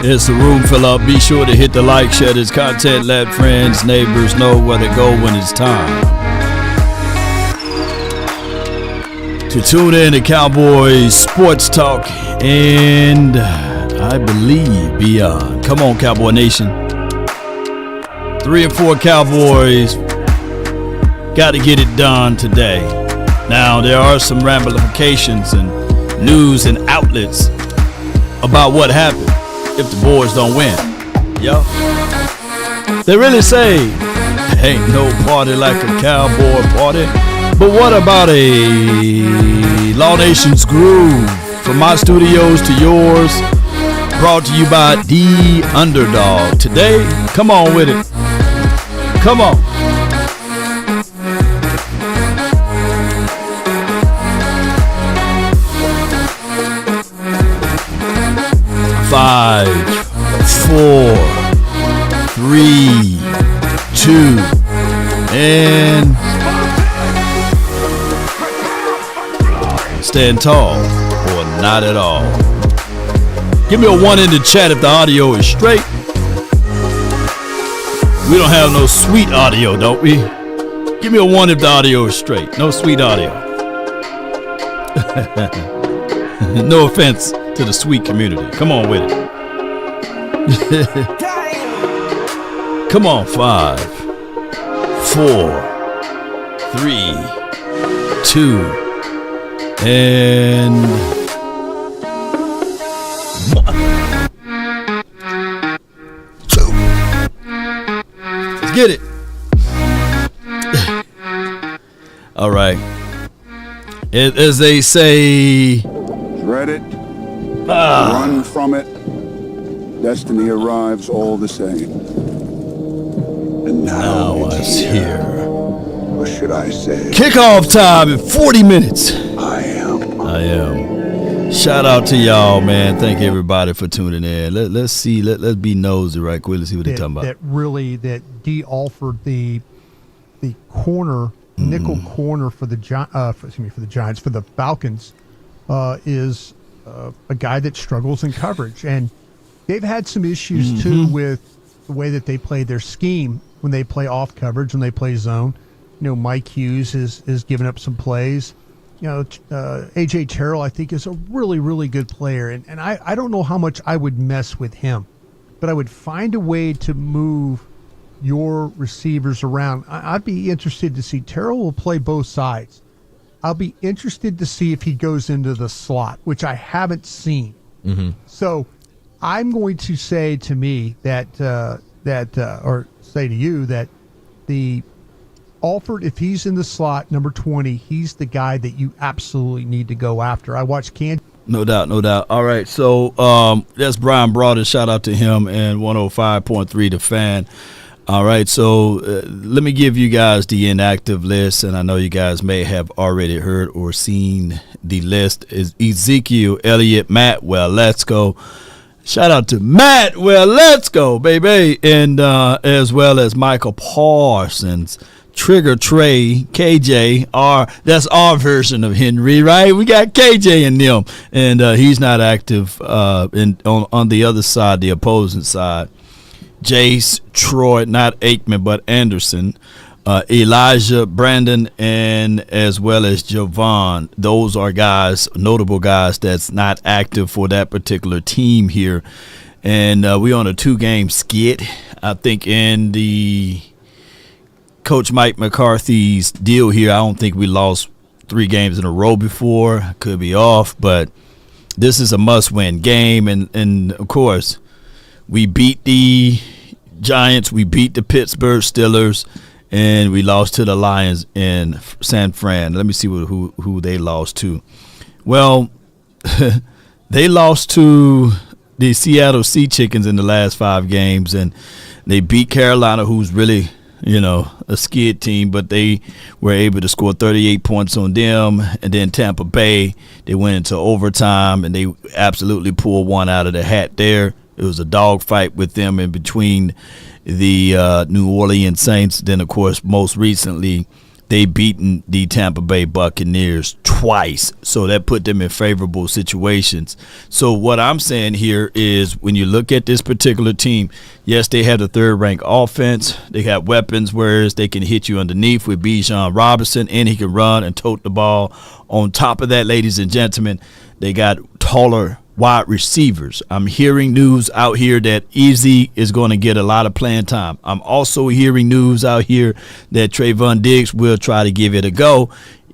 It's the room fill up. Be sure to hit the like, share this content, let friends, neighbors know where to go when it's time to tune in to Cowboys Sports Talk and I believe beyond. Come on, Cowboy Nation. 3 and 4 Cowboys got to get it done today. Now, there are some ramifications and news and outlets about what happened if the boys don't win. Yo, they really say ain't no party like a cowboy party. But what about a Law Nation's Groove? From my studios to yours, brought to you by the Underdog. Today, come on with it. Come on. Five, 4, 3, 2, and stand tall or not at all. Give me a 1 in the chat if the audio is straight. We don't have no sweet audio, don't we? Give me a 1 if the audio is straight. No sweet audio. No offense to the sweet community. Come on with it. Come on, 5, 4, 3, 2, and 1. 2. Let's get it. All right. As they say, dread it, run from it, destiny arrives all the same. And now it's here. Or should I say, kickoff time in 40 minutes. I am. Shout out to y'all, man. Thank everybody for tuning in. Let's see. Let's be nosy right quick. Let's see what they're talking about. That D offered the corner, nickel corner for the Giants, for the Falcons, is a guy that struggles in coverage, and they've had some issues too with the way that they play their scheme when they play off coverage, when they play zone. You know, Mike Hughes is giving up some plays. You know, AJ Terrell, I think, is a really, really good player, and I don't know how much I would mess with him, but I would find a way to move your receivers around. I'd be interested to see. Terrell will play both sides. I'll be interested to see if he goes into the slot, which I haven't seen. So I'm going to say to me or say to you that the Alford, if he's in the slot, number 20, he's the guy that you absolutely need to go after. I watched Kansas. No doubt. All right, so that's Brian Broader. Shout out to him and 105.3 The Fan. All right, so let me give you guys the inactive list, and I know you guys may have already heard or seen the list. Is Ezekiel Elliott, Matt, well, let's go. Shout out to Matt, well, let's go, baby, and as well as Michael Parsons, Trigger Trey, KJ, that's our version of Henry, right? We got KJ in them, and he's not active on the other side, the opposing side. Jace, Troy, not Aikman, but Anderson, Elijah, Brandon, and as well as Javon. Those are guys, notable guys that's not active for that particular team here. And we on a 2-game skid. I think in the Coach Mike McCarthy's deal here, I don't think we lost 3 games in a row before. Could be off, but this is a must-win game. And of course, we beat the Giants, we beat the Pittsburgh Steelers, and we lost to the Lions in San Fran. Let me see who they lost to. Well, they lost to the Seattle Sea Chickens in the last 5 games, and they beat Carolina, who's really, a skid team, but they were able to score 38 points on them. And then Tampa Bay, they went into overtime, and they absolutely pulled one out of the hat there. It was a dogfight with them in between the New Orleans Saints. Then, of course, most recently, they beaten the Tampa Bay Buccaneers twice, so that put them in favorable situations. So what I'm saying here is when you look at this particular team, yes, they have the third-ranked offense. They got weapons, whereas they can hit you underneath with Bijan Robinson, and he can run and tote the ball. On top of that, ladies and gentlemen, they got taller wide receivers. I'm hearing news out here that Easy is going to get a lot of playing time. I'm also hearing news out here that Trayvon Diggs will try to give it a go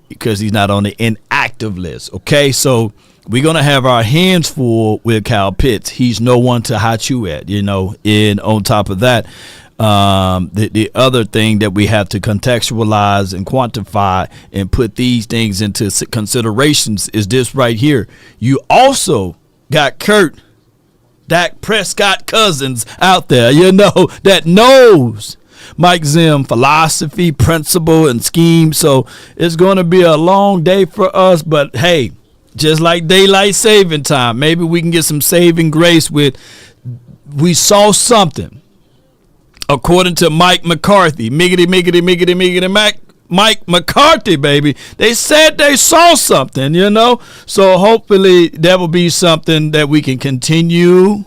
because he's not on the inactive list. Okay, so we're going to have our hands full with Kyle Pitts. He's no one to hot you at, you know. And on top of that, the other thing that we have to contextualize and quantify and put these things into considerations is this right here. You also got Dak Prescott Cousins out there, you know, that knows Mike Zim philosophy, principle, and scheme. So it's going to be a long day for us, but hey, just like daylight saving time, maybe we can get some saving grace with we saw something. According to Mike McCarthy, Mike McCarthy, baby. They said they saw something, you know. So hopefully that will be something that we can continue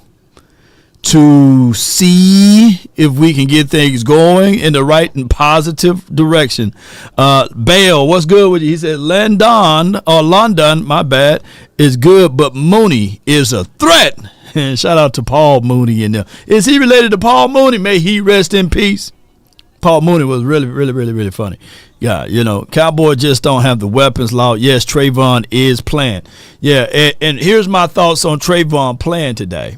to see if we can get things going in the right and positive direction. Bale, what's good with you? He said London, my bad, is good, but Mooney is a threat. And shout out to Paul Mooney in there. Is he related to Paul Mooney? May he rest in peace. Paul Mooney was really funny. Yeah, you know, Cowboys just don't have the weapons law. Yes, Trayvon is playing. Yeah, and here's my thoughts on Trayvon playing today.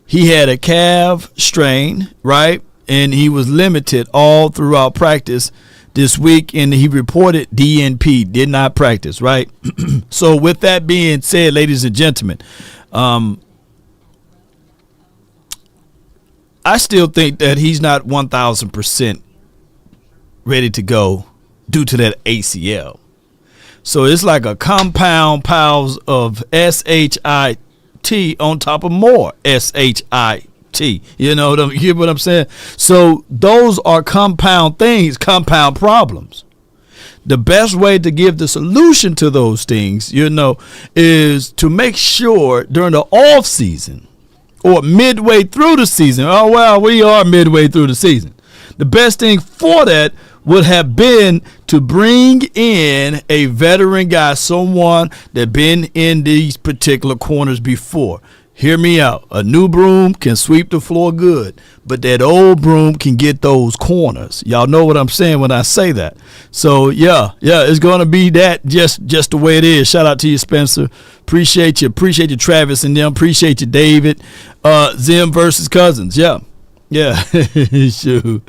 He had a calf strain, right? And he was limited all throughout practice this week, and he reported DNP, did not practice, right? So with that being said, ladies and gentlemen, I still think that he's not 1,000% ready to go due to that ACL. So it's like a compound piles of SHIT on top of more SHIT. You know what I'm saying? So those are compound things, compound problems. The best way to give the solution to those things, you know, is to make sure during the off season or midway through the season. Oh, well, we are midway through the season. The best thing for that would have been to bring in a veteran guy, someone that been in these particular corners before. Hear me out. A new broom can sweep the floor good, but that old broom can get those corners. Y'all know what I'm saying when I say that. So, yeah, it's going to be that just the way it is. Shout out to you, Spencer. Appreciate you, Travis, and them. Appreciate you, David. Zim versus Cousins. Yeah. Shoot.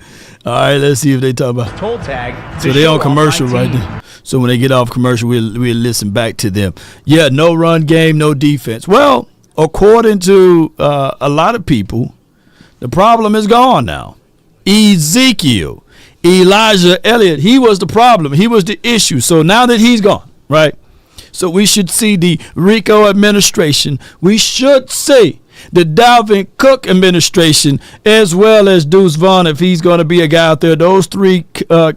All right, let's see if they talk about toll tag. So they on commercial right now. So when they get off commercial, we'll listen back to them. Yeah, no run game, no defense. Well, according to a lot of people, the problem is gone now. Elijah Elliott, he was the problem. He was the issue. So now that he's gone, right? So we should see the Rico administration. We should see the Dalvin Cook administration, as well as Deuce Vaughn, if he's going to be a guy out there. Those three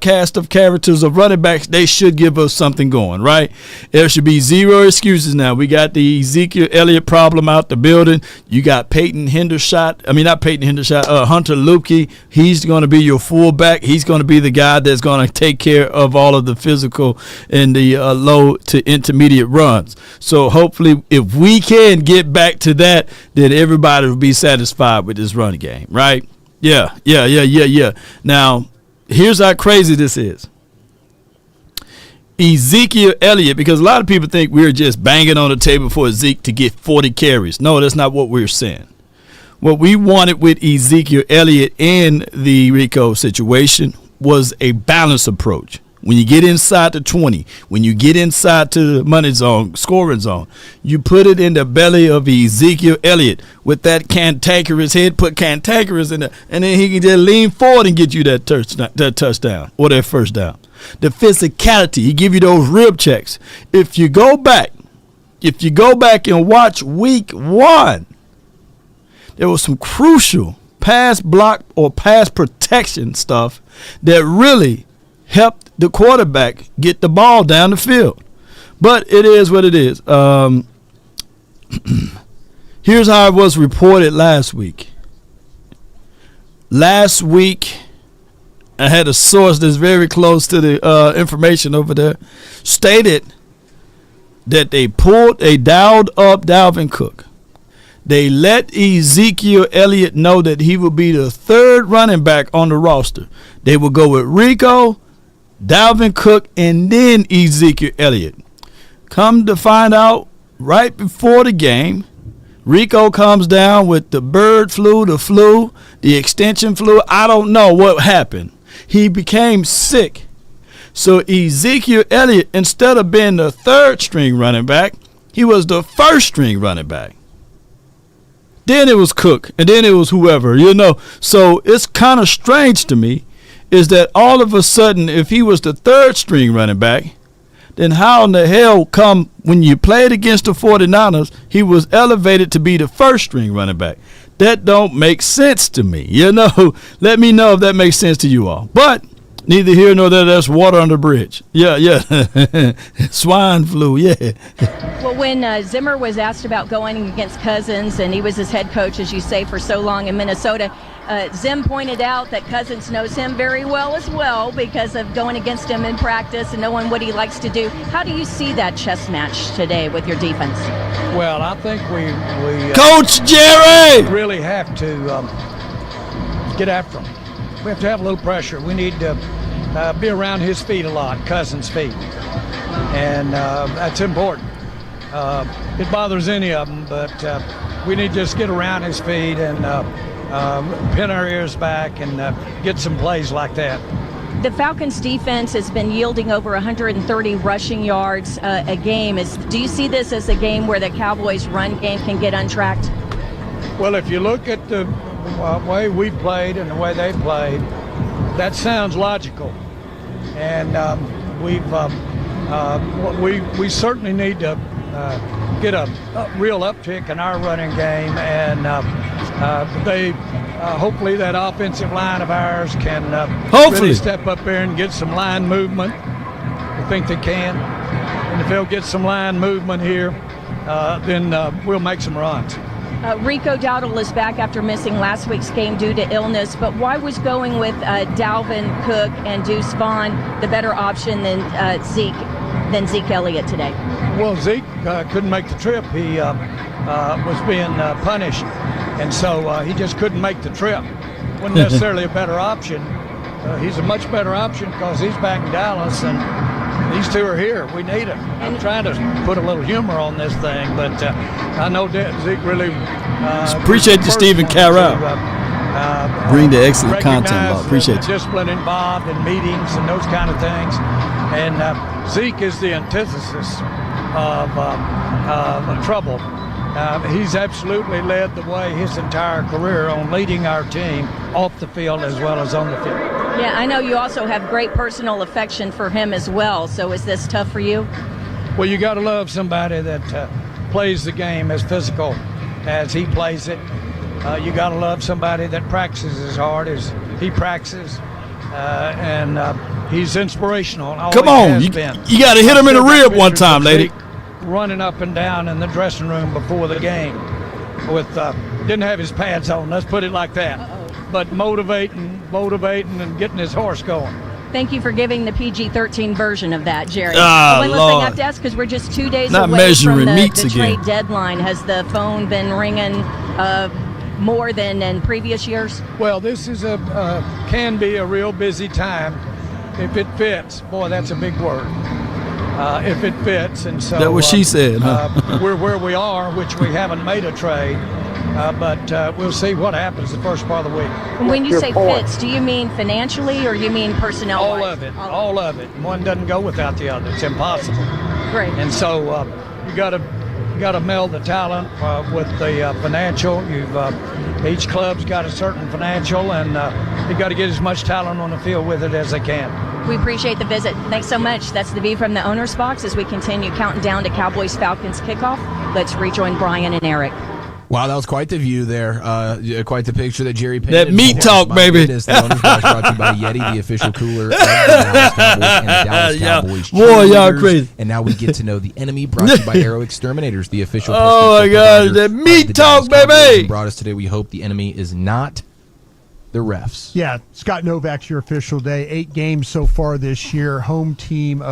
cast of characters of running backs, they should give us something going, right? There should be zero excuses now. We got the Ezekiel Elliott problem out the building. You got Hunter Lupke. He's going to be your fullback. He's going to be the guy that's going to take care of all of the physical and the low to intermediate runs. So hopefully, if we can get back to that, then everybody will be satisfied with this running game, right? Yeah. Now, here's how crazy this is. Ezekiel Elliott, because a lot of people think we're just banging on the table for Zeke to get 40 carries. No, that's not what we're saying. What we wanted with Ezekiel Elliott in the Rico situation was a balanced approach. When you get inside the 20, when you get inside to the money zone, scoring zone, you put it in the belly of Ezekiel Elliott with that cantankerous head, put cantankerous in there, and then he can just lean forward and get you that touchdown or that first down. The physicality, he give you those rib checks. If you go back and watch week 1, there was some crucial pass block or pass protection stuff that really helped the quarterback get the ball down the field. But it is what it is. Here's how it was reported last week. Last week, I had a source that's very close to the information over there, stated that they dialed up Dalvin Cook. They let Ezekiel Elliott know that he would be the third running back on the roster. They would go with Rico, Dalvin Cook, and then Ezekiel Elliott. Come to find out, right before the game, Rico comes down with the bird flu, the extension flu. I don't know what happened. He became sick. So Ezekiel Elliott, instead of being the third string running back, he was the first string running back. Then it was Cook, and then it was whoever, So it's kind of strange to me is that all of a sudden, if he was the third string running back, then how in the hell come when you played against the 49ers, he was elevated to be the first string running back? That don't make sense to me. Let me know if that makes sense to you all. But neither here nor there, that's water under the bridge. Yeah. Swine flu, yeah. Well, when Zimmer was asked about going against Cousins, and he was his head coach, as you say, for so long in Minnesota, Zim pointed out that Cousins knows him very well as well because of going against him in practice and knowing what he likes to do. How do you see that chess match today with your defense? Well, I think we Coach Jerry really have to get after him. We have to have a little pressure. We need to be around his feet a lot, Cousins' feet, and that's important. It bothers any of them, but we need to just get around his feet and pin our ears back and get some plays like that. The Falcons' defense has been yielding over 130 rushing yards a game. Do you see this as a game where the Cowboys' run game can get untracked? Well, if you look at the way we played and the way they played, that sounds logical. And we certainly need to get a real uptick in our running game, and hopefully that offensive line of ours can really step up there and get some line movement. I think they can, and if they'll get some line movement here, then we'll make some runs. Rico Dowdle is back after missing last week's game due to illness, but why was going with Dalvin Cook and Deuce Vaughn the better option than Zeke Elliott today? Well, Zeke couldn't make the trip. He was being punished, and so he just couldn't make the trip. Wasn't necessarily a better option. He's a much better option because he's back in Dallas, and these two are here. We need him. I'm trying to put a little humor on this thing, but I know Zeke really appreciate you, Stephen Carroll. Bring the excellent content. Appreciate you. Discipline involved in meetings and those kind of things. And Zeke is the antithesis of trouble. He's absolutely led the way his entire career on leading our team off the field as well as on the field. Yeah, I know you also have great personal affection for him as well. So is this tough for you? Well, you got to love somebody that plays the game as physical as he plays it. You got to love somebody that practices as hard as he practices. And he's inspirational. Come on, you got to hit him in the rib one time, lady. Running up and down in the dressing room before the game with didn't have his pads on, let's put it like that. But motivating and getting his horse going. Thank you for giving the PG-13 version of that, Jerry. One last thing I have to ask, because we're just 2 days away from the trade deadline. Has the phone been ringing more than in previous years? Well, this is can be a real busy time if it fits. Boy, that's a big word. If it fits, and so that's what she said. Huh? We're where we are, which we haven't made a trade, but we'll see what happens the first part of the week. And when you say fits, do you mean financially or you mean personnel? All of it. One doesn't go without the other. It's impossible. Great. And so you got to meld the talent with the financial. Each club's got a certain financial, and you got to get as much talent on the field with it as they can. We appreciate the visit. Thanks so much. That's the view from the owner's box as we continue counting down to Cowboys Falcons kickoff. Let's rejoin Brian and Eric. Wow, that was quite the view there. Quite the picture that Jerry painted. That meat talk, baby. Goodness, the Owners Watch brought to you by Yeti, the official cooler of the Dallas Cowboys and the Dallas Cowboys. Boy, y'all cheerleaders. crazy. And now we get to know the enemy, brought to you by Arrow Exterminators, the official. Oh my God, that meat talk, baby. Brought us today. We hope the enemy is not the refs. Yeah, Scott Novak's your official day. 8 games so far this year. Home team,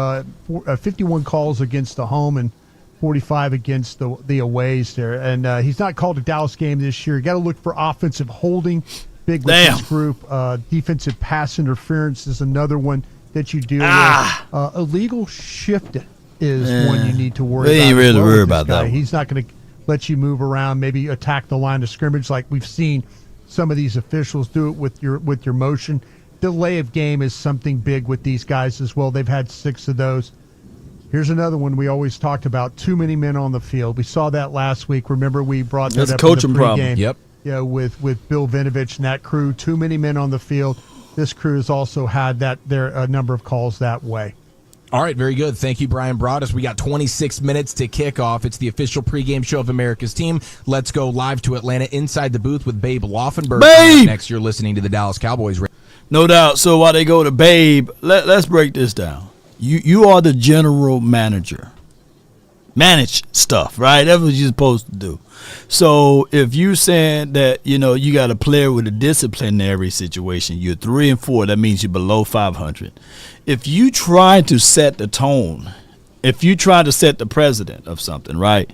51 calls against the home and 45 against the aways there. And he's not called a Dallas game this year. You got to look for offensive holding, big with this group. Defensive pass interference is another one that you deal with. Illegal shifting is one you need to worry about. Ain't really worried about that. He's not going to let you move around, maybe attack the line of scrimmage like we've seen some of these officials do it with your motion. Delay of game is something big with these guys as well. They've had 6 of those. Here's another one we always talked about, too many men on the field. We saw that last week. Remember, we brought that up coaching in the problem. pregame. Yep. Yeah, with Bill Vinovich and that crew, too many men on the field. This crew has also had a number of calls that way. All right, very good. Thank you, Brian Broaddus. We got 26 minutes to kick off. It's the official pregame show of America's team. Let's go live to Atlanta inside the booth with Babe Laufenberg. Babe! Next, you're listening to the Dallas Cowboys. No doubt. So while they go to Babe, let's break this down. You are the general manager. Manage stuff, right? That's what you're supposed to do. So if you saying that, you got a player with a disciplinary situation, you're 3-4, that means you're below 500. If you try to set the tone, if you try to set the precedent of something, right,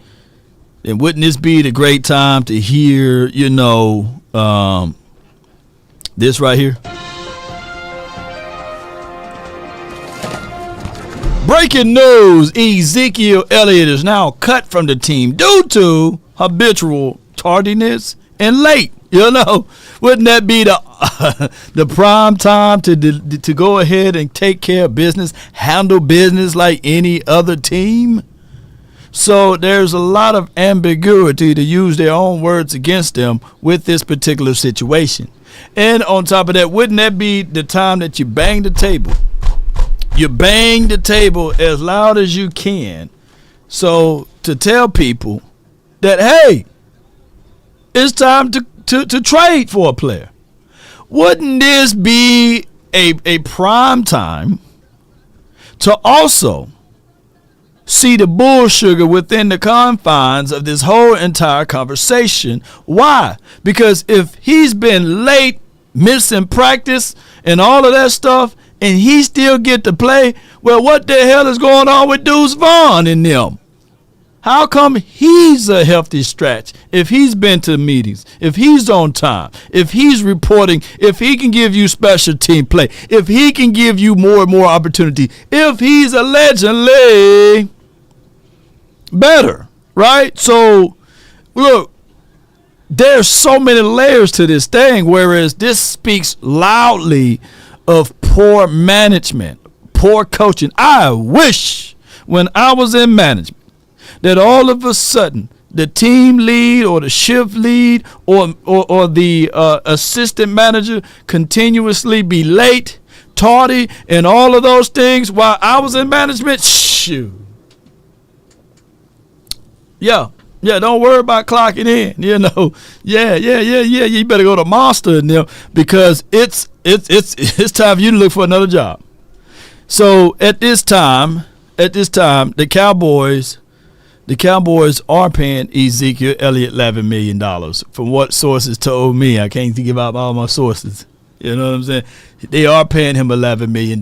then wouldn't this be the great time to hear, this right here? Breaking news, Ezekiel Elliott is now cut from the team due to habitual tardiness and late. Wouldn't that be the prime time to go ahead and take care of business, handle business like any other team? So there's a lot of ambiguity, to use their own words against them, with this particular situation. And on top of that, wouldn't that be the time that you bang the table? You bang the table as loud as you can, so to tell people that, hey, it's time to trade for a player. Wouldn't this be a prime time to also see the bull sugar within the confines of this whole entire conversation? Why? Because if he's been late, missing practice, and all of that stuff, and he still get to play, well, what the hell is going on with Deuce Vaughn and them? How come he's a healthy stretch if he's been to meetings, if he's on time, if he's reporting, if he can give you special team play, if he can give you more and more opportunity, if he's allegedly better, right? So, look, there's so many layers to this thing, whereas this speaks loudly of poor management, poor coaching. I wish when I was in management that all of a sudden the team lead or the shift lead or the assistant manager continuously be late, tardy, and all of those things while I was in management. Shoot. Yeah, don't worry about clocking in, Yeah, you better go to Monster and them, because it's time for you to look for another job. So at this time, the Cowboys are paying Ezekiel Elliott $11 million. From what sources told me, I can't give out all my sources. You know what I'm saying? They are paying him $11 million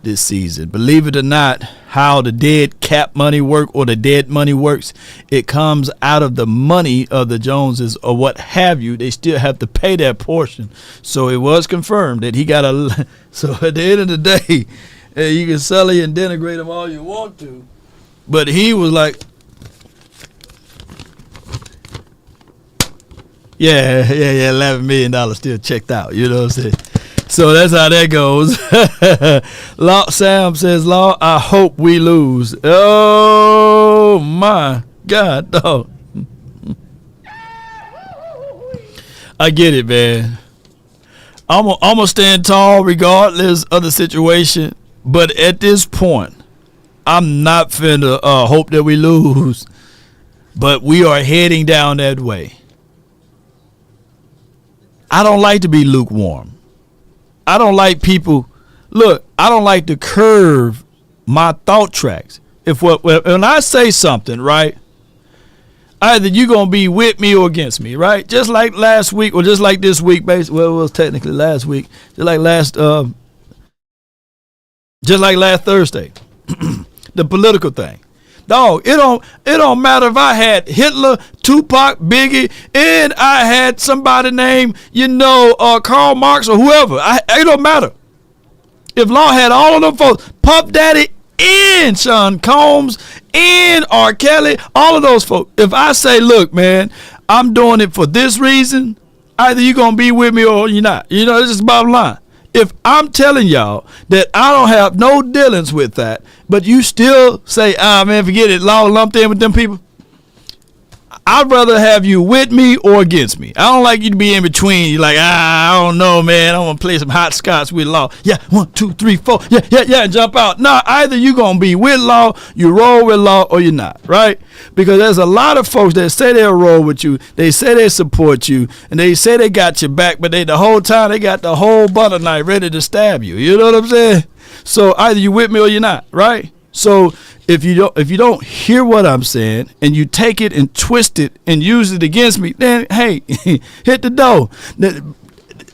this season. Believe it or not, how the dead cap money work or the dead money works, it comes out of the money of the Joneses or what have you. They still have to pay that portion. So it was confirmed that he got a. So at the end of the day, you can sully and denigrate him all you want to, but he was like, yeah, $11 million still checked out. You know what I'm saying? So that's how that goes. Sam says, Law, I hope we lose. Oh, my God, dog. I get it, man. I'm going to stand tall regardless of the situation. But at this point, I'm not finna hope that we lose. but we are heading down that way. I don't like to be lukewarm. I don't like people. Look, I don't like to curve my thought tracks. When I say something, right, either you're going to be with me or against me, right? Just like last week or just like this week, basically. Well, it was technically last week. Just like last Thursday. The political thing. Dog, it don't matter if I had Hitler, Tupac, Biggie, and I had somebody named, Karl Marx or whoever. It don't matter. If Law had all of them folks, Puff Daddy and Sean Combs and R. Kelly, all of those folks. If I say, look, man, I'm doing it for this reason, either you're going to be with me or you're not. It's just the bottom line. If I'm telling y'all that I don't have no dealings with that, but you still say, man, forget it, Law lumped in with them people, I'd rather have you with me or against me. I don't like you to be in between. You're like, I don't know, man. I want to play some hot scotch with Law. Yeah, 1, 2, 3, 4. Yeah, and jump out. No, either you're going to be with Law, you roll with Law, or you're not, right? Because there's a lot of folks that say they'll roll with you. They say they support you, and they say they got your back, but the whole time they got the whole butter knife ready to stab you. You know what I'm saying? So either you with me or you're not, right? So if you don't hear what I'm saying and you take it and twist it and use it against me, then hey, hit the door.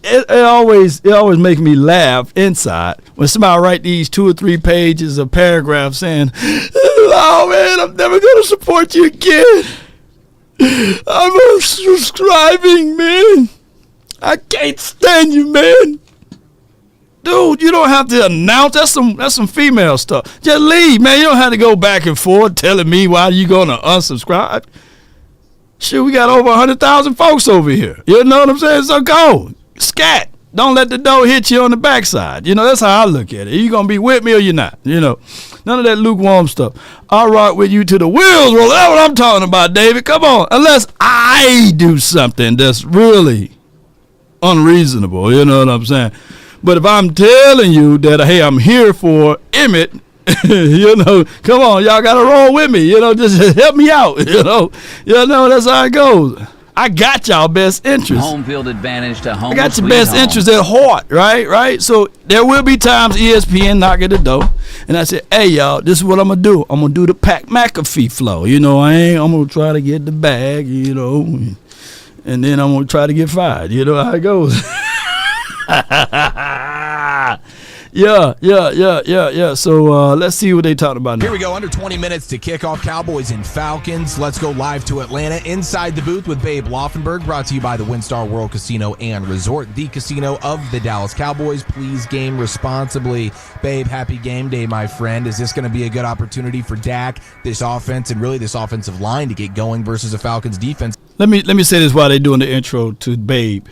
It always makes me laugh inside when somebody write these 2 or 3 pages of paragraphs saying, "Oh man, I'm never gonna support you again. I'm unsubscribing, man. I can't stand you, man." Dude, you don't have to announce. That's some female stuff. Just leave, man. You don't have to go back and forth telling me why you gonna unsubscribe. Shit, we got over 100,000 folks over here. You know what I'm saying? So go. Scat. Don't let the door hit you on the backside. That's how I look at it. You gonna be with me or you're not. None of that lukewarm stuff. I'll rock with you to the wheels roll. That's what I'm talking about, David. Come on. Unless I do something that's really unreasonable. You know what I'm saying? But if I'm telling you that, hey, I'm here for Emmett, come on, y'all got to roll with me. Just help me out. That's how it goes. I got y'all best interest. Home field advantage to home. I got your best interest at heart, right? So there will be times ESPN knock at the door, and I say, hey, y'all, this is what I'm going to do. I'm going to do the Pat McAfee flow. I'm going to try to get the bag, and then I'm going to try to get fired. You know how it goes. Yeah. So let's see what they talking about now. Here we go. Under 20 minutes to kick off Cowboys and Falcons. Let's go live to Atlanta. Inside the booth with Babe Laufenberg. Brought to you by the WinStar World Casino and Resort, the casino of the Dallas Cowboys. Please game responsibly. Babe, happy game day, my friend. Is this going to be a good opportunity for Dak, this offense, and really this offensive line to get going versus a Falcons defense? Let me say this while they're doing the intro to Babe.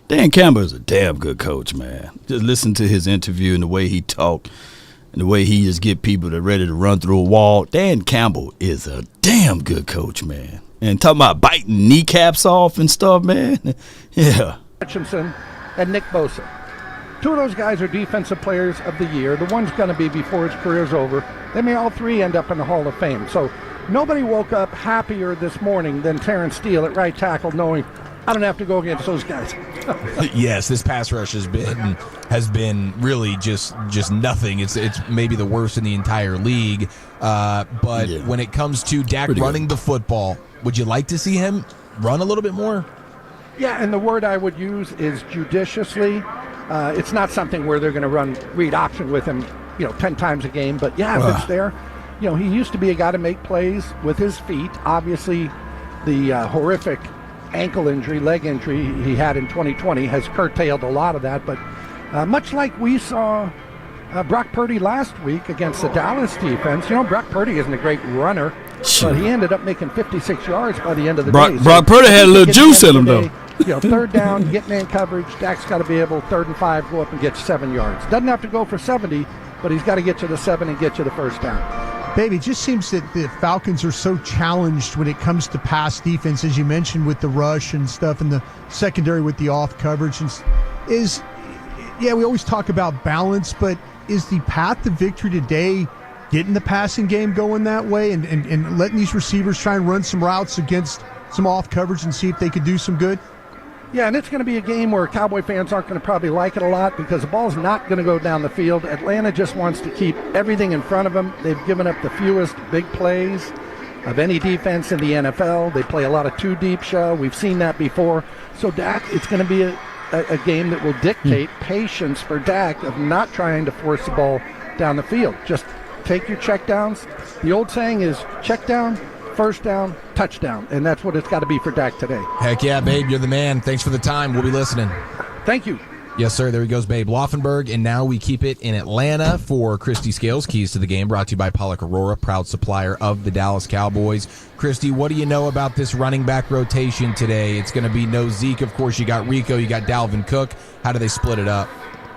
Dan Campbell is a damn good coach, man. Just listen to his interview and the way he talk and the way he just get people that ready to run through a wall. Dan Campbell is a damn good coach, man. And talking about biting kneecaps off and stuff, man. Yeah. Hutchinson and Nick Bosa. 2 of those guys are defensive players of the year. The one's going to be before his career's over. They may all 3 end up in the Hall of Fame. So nobody woke up happier this morning than Terrence Steele at right tackle, knowing I don't have to go against those guys. Yes, this pass rush has been really just nothing. It's maybe the worst in the entire league. But yeah, when it comes to Dak running the football, would you like to see him run a little bit more? Yeah, and the word I would use is judiciously. It's not something where they're going to read option with him, 10 times a game. But yeah, if it's there, he used to be a guy to make plays with his feet. Obviously, the horrific leg injury he had in 2020 has curtailed a lot of that. But much like we saw Brock Purdy last week against the Dallas defense, Brock Purdy isn't a great runner, but he ended up making 56 yards by the end of the day. Brock Purdy had a little juice in him, though. Third down, get man coverage. Dak's got to be able, 3rd and 5, go up and get 7 yards. Doesn't have to go for 70, but he's got to get you the 7 and get you the first down. Baby, it just seems that the Falcons are so challenged when it comes to pass defense, as you mentioned, with the rush and stuff, and the secondary with the off coverage. We always talk about balance, but is the path to victory today getting the passing game going that way and letting these receivers try and run some routes against some off coverage and see if they could do some good? Yeah, and it's going to be a game where Cowboy fans aren't going to probably like it a lot because the ball's not going to go down the field. Atlanta just wants to keep everything in front of them. They've given up the fewest big plays of any defense in the NFL. They play a lot of two deep show. We've seen that before. So Dak, it's going to be a game that will dictate patience for Dak of not trying to force the ball down the field. Just take your checkdowns. The old saying is check down, first down, touchdown, and that's what it's got to be for Dak today. Heck yeah, Babe, you're the man. Thanks for the time. We'll be listening. Thank you. Yes, sir. There he goes, Babe Laufenberg. And now we keep it in Atlanta for Christy Scales, Keys to the Game, brought to you by Pollock Aurora, proud supplier of the Dallas Cowboys. Christy, what do you know about this running back rotation today? It's going to be no Zeke, of course. You got Rico, you got Dalvin Cook. How do they split it up?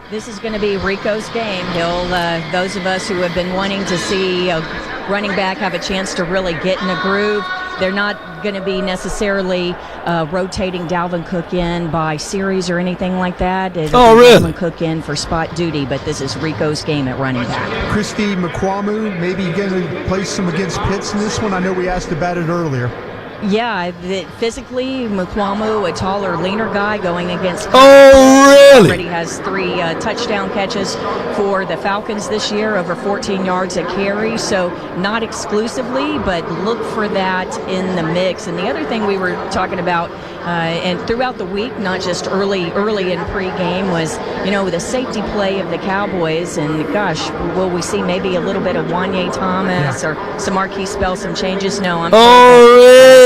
This is going to be Rico's game. He'll, those of us who have been wanting to see a running back have a chance to really get in a groove, they're not going to be necessarily rotating Dalvin Cook in by series or anything like that. It'll be really? Dalvin Cook in for spot duty, but this is Rico's game at running back. Christy McQuamu, maybe going to play some against Pitts in this one. I know we asked about it earlier. Yeah, physically, McQuamu, a taller, leaner guy going against. Oh, really? Already has 3 touchdown catches for the Falcons this year, over 14 yards a carry. So not exclusively, but look for that in the mix. And the other thing we were talking about, and throughout the week, not just early in pregame, was the safety play of the Cowboys. And gosh, will we see maybe a little bit of Wanye Thomas or some Marquise Bell, some changes? No, I'm.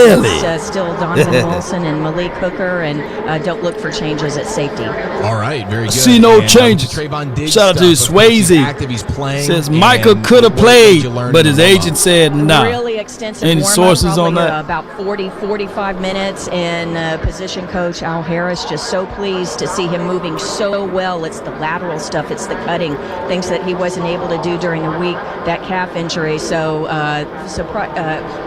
Really? It's still Donovan Wilson and Malik Hooker, and don't look for changes at safety. All right, very good. See no And, changes. Trayvon Diggs Shout out to stuff, of course, Swayze. he's active, he's playing. Says and Michael could have what played, did you learn but in his the agent warm-up? said nah. Really extensive Any warm-up, sources on probably, that? About 45 minutes, and position coach Al Harris just so pleased to see him moving so well. It's the lateral stuff, it's the cutting, things that he wasn't able to do during the week, that calf injury. So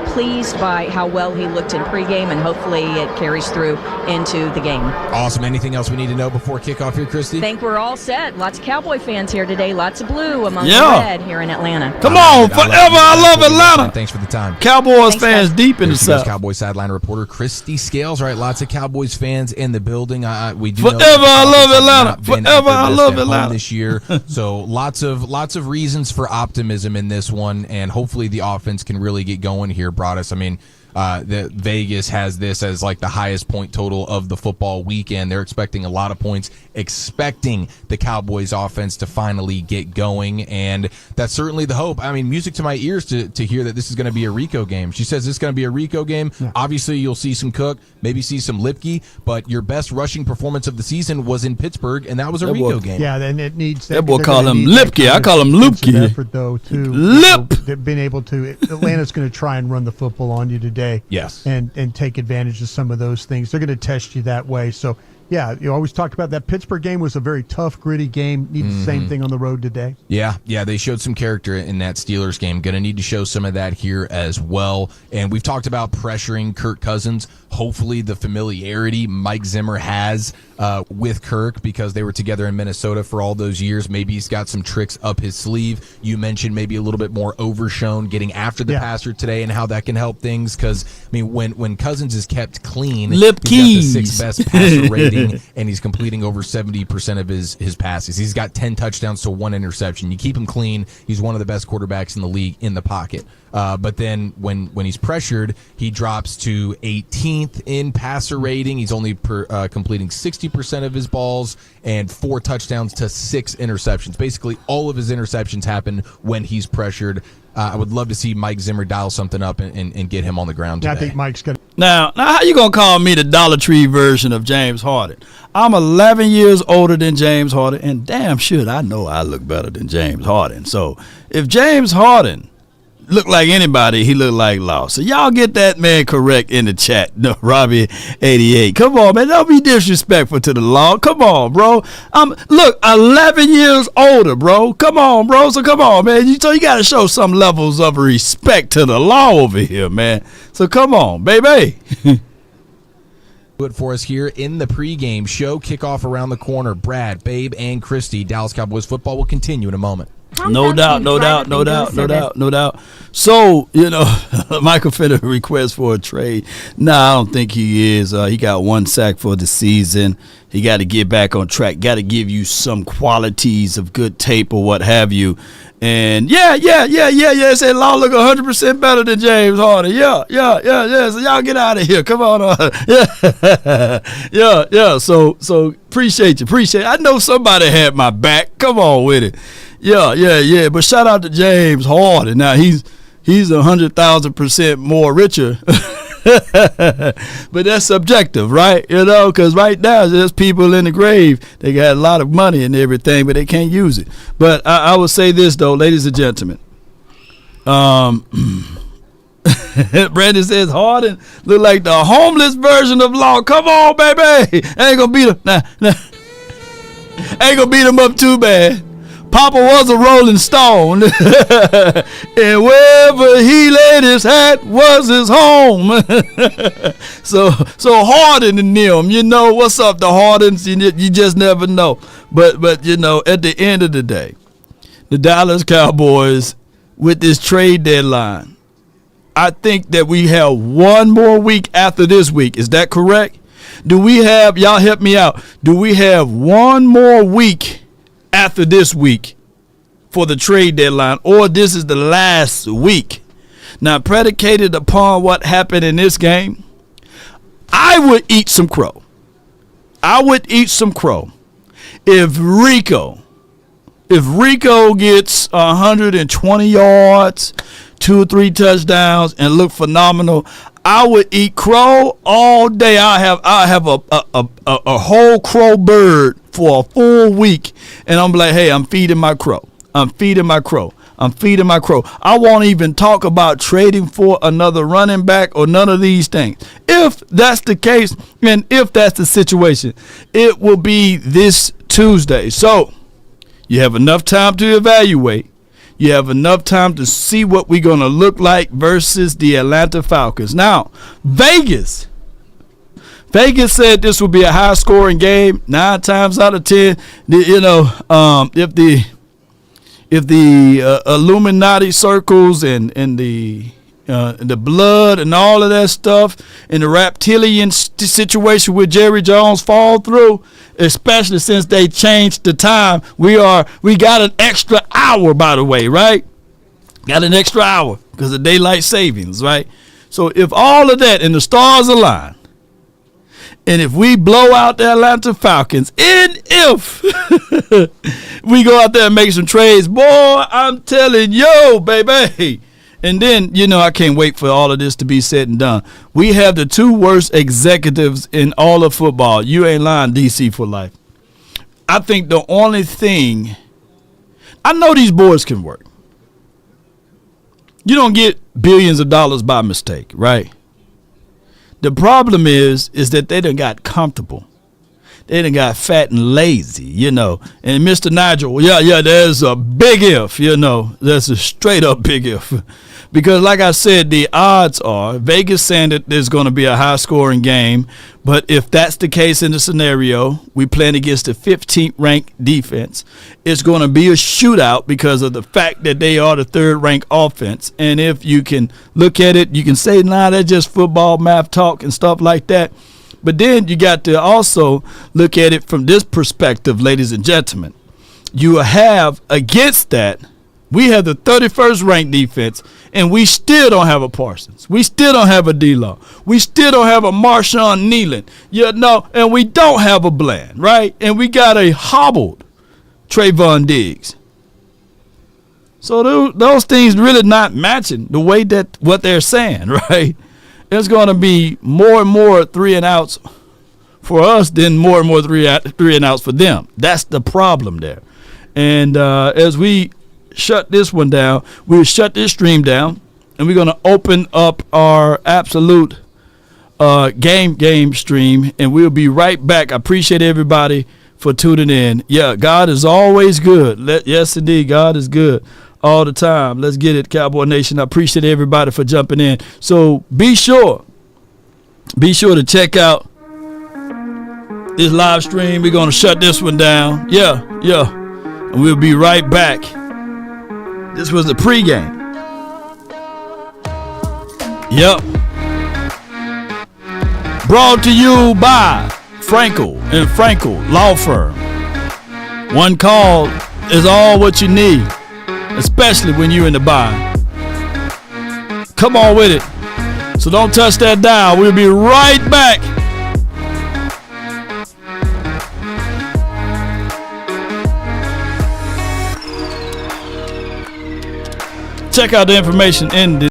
pleased by how well he looked in pregame, and hopefully it carries through into the game. Awesome. Anything else we need to know before kickoff here, Christy? I think we're all set. Lots of Cowboy fans here today. Lots of blue among the Yeah. red here in Atlanta. Come on, forever. I love Atlanta. Thanks for the time. Cowboys Thanks, fans guys. deep in the Here she goes, South. Cowboys sideline reporter Christy Scales. Right, lots of Cowboys fans in the building. We do know Forever, that the I love Cowboys have Atlanta. not been Forever, at their I best love at home Atlanta. this year. So lots of reasons for optimism in this one, and hopefully the offense can really get going here. Broadus, I mean, the Vegas has this as like the highest point total of the football weekend. They're expecting a lot of points, expecting the Cowboys offense to finally get going, and that's certainly the hope. I mean, music to my ears to hear that this is going to be a Rico game. She says this is going to be a Rico game. Yeah. Obviously, you'll see some Cook, maybe see some Lipke, but your best rushing performance of the season was in Pittsburgh, and that was a Rico game. Yeah, then it needs that boy call him Lipke. I call him Lupke. Effort though, too. Lip. Being able to, Atlanta's going to try and run the football on you today. Yes. And take advantage of some of those things. They're going to test you that way. So, yeah, you always talked about that. Pittsburgh game was a very tough, gritty game. Need the same thing on the road today. Yeah, they showed some character in that Steelers game. Going to need to show some of that here as well. And we've talked about pressuring Kirk Cousins. Hopefully the familiarity Mike Zimmer has with Kirk, because they were together in Minnesota for all those years. Maybe he's got some tricks up his sleeve. You mentioned maybe a little bit more overshown getting after the passer today and how that can help things. Because, I mean, when Cousins is kept clean, he's got the 6th best passer rating. And he's completing over 70% of his passes. He's got 10 touchdowns to 1 interception. You keep him clean, he's one of the best quarterbacks in the league in the pocket. But then when he's pressured, he drops to 18th in passer rating. He's only completing 60% of his balls and 4 touchdowns to 6 interceptions. Basically, all of his interceptions happen when he's pressured. I would love to see Mike Zimmer dial something up and get him on the ground today. I think Mike's going to. Now, how you going to call me the Dollar Tree version of James Harden? I'm 11 years older than James Harden, and damn sure I know I look better than James Harden. So if James Harden look like anybody, he look like Law. So y'all get that man correct in the chat. No, Robbie88. Come on, man. Don't be disrespectful to the Law. Come on, bro. Look, 11 years older, bro. Come on, bro. So come on, man. So you got to show some levels of respect to the Law over here, man. So come on, baby. Do it for us here in the pregame show. Kickoff around the corner. Brad, Babe, and Christy. Dallas Cowboys football will continue in a moment. No doubt, no doubt, no doubt, no doubt, no doubt. So, Michael Finner request for a trade. Nah, I don't think he is. He got 1 sack for the season. He got to get back on track. Got to give you some qualities of good tape or what have you. And yeah. Say Law look 100% better than James Harden. Yeah. So y'all get out of here. Come on. Yeah. So appreciate you. I know somebody had my back. Come on with it. Yeah. But shout out to James Harden. Now he's 100,000% more richer. But that's subjective, right? Because right now there's people in the grave. They got a lot of money and everything, but they can't use it. But I would say this, though, ladies and gentlemen. Brandon says Harden look like the homeless version of Law. Come on, baby. Ain't gonna beat him. Nah. Ain't gonna beat him up too bad. Papa was a rolling stone, and wherever he laid his hat was his home. so Harden and them, what's up, the Hardens? You just never know. But at the end of the day, the Dallas Cowboys with this trade deadline, I think that we have one more week after this week. Is that correct? Y'all help me out? Do we have one more week after this week for the trade deadline, or this is the last week? Now, predicated upon what happened in this game, I would eat some crow. If Rico gets 120 yards, 2 or 3 touchdowns, and look phenomenal, I would eat crow all day. I have a whole crow bird for a full week, and I'm like, hey, I'm feeding my crow. I won't even talk about trading for another running back or none of these things. If that's the case, and if that's the situation, it will be this Tuesday. So you have enough time to evaluate. You have enough time to see what we're going to look like versus the Atlanta Falcons. Now, Vegas said this will be a high-scoring game. 9 times out of 10, if the Illuminati circles and the blood and all of that stuff and the reptilian situation with Jerry Jones fall through, especially since they changed the time, we got an extra hour, by the way, right? Got an extra hour because of daylight savings, right? So if all of that and the stars align, and if we blow out the Atlanta Falcons, and if we go out there and make some trades, boy, I'm telling you, baby. And then, I can't wait for all of this to be said and done. We have the 2 worst executives in all of football. You ain't lying, DC for life. I think the only thing, I know these boards can work. You don't get billions of dollars by mistake, right? The problem is that they done got comfortable. They done got fat and lazy, And Mr. Nigel, there's a big if, That's a straight up big if. Because like I said, the odds are Vegas saying that there's going to be a high scoring game. But if that's the case in the scenario, we playing against the 15th ranked defense. It's going to be a shootout because of the fact that they are the 3rd ranked offense. And if you can look at it, you can say, nah, that's just football math talk and stuff like that. But then you got to also look at it from this perspective, ladies and gentlemen. You have against that, we have the 31st ranked defense, and we still don't have a Parsons. We still don't have a D-Law. We still don't have a Marshawn Nealon. And we don't have a Bland, right? And we got a hobbled Trayvon Diggs. So those things really not matching the way that what they're saying, right? It's going to be more and more 3 and outs for us than more and more three and outs for them. That's the problem there. And as we shut this one down, we'll shut this stream down, and we're going to open up our absolute game stream, and we'll be right back. I appreciate everybody for tuning in. Yeah, God is always good. Yes, indeed, God is good all the time. Let's get it, Cowboy Nation. I appreciate everybody for jumping in. So be sure to check out this live stream. We're going to shut this one down. Yeah. And we'll be right back This was the pregame. Yep. Brought to you by Frenkel and Frenkel Law Firm. One call is all what you need, especially when you're in the bind. Come on with it. So don't touch that dial. We'll be right back. Check out the information in the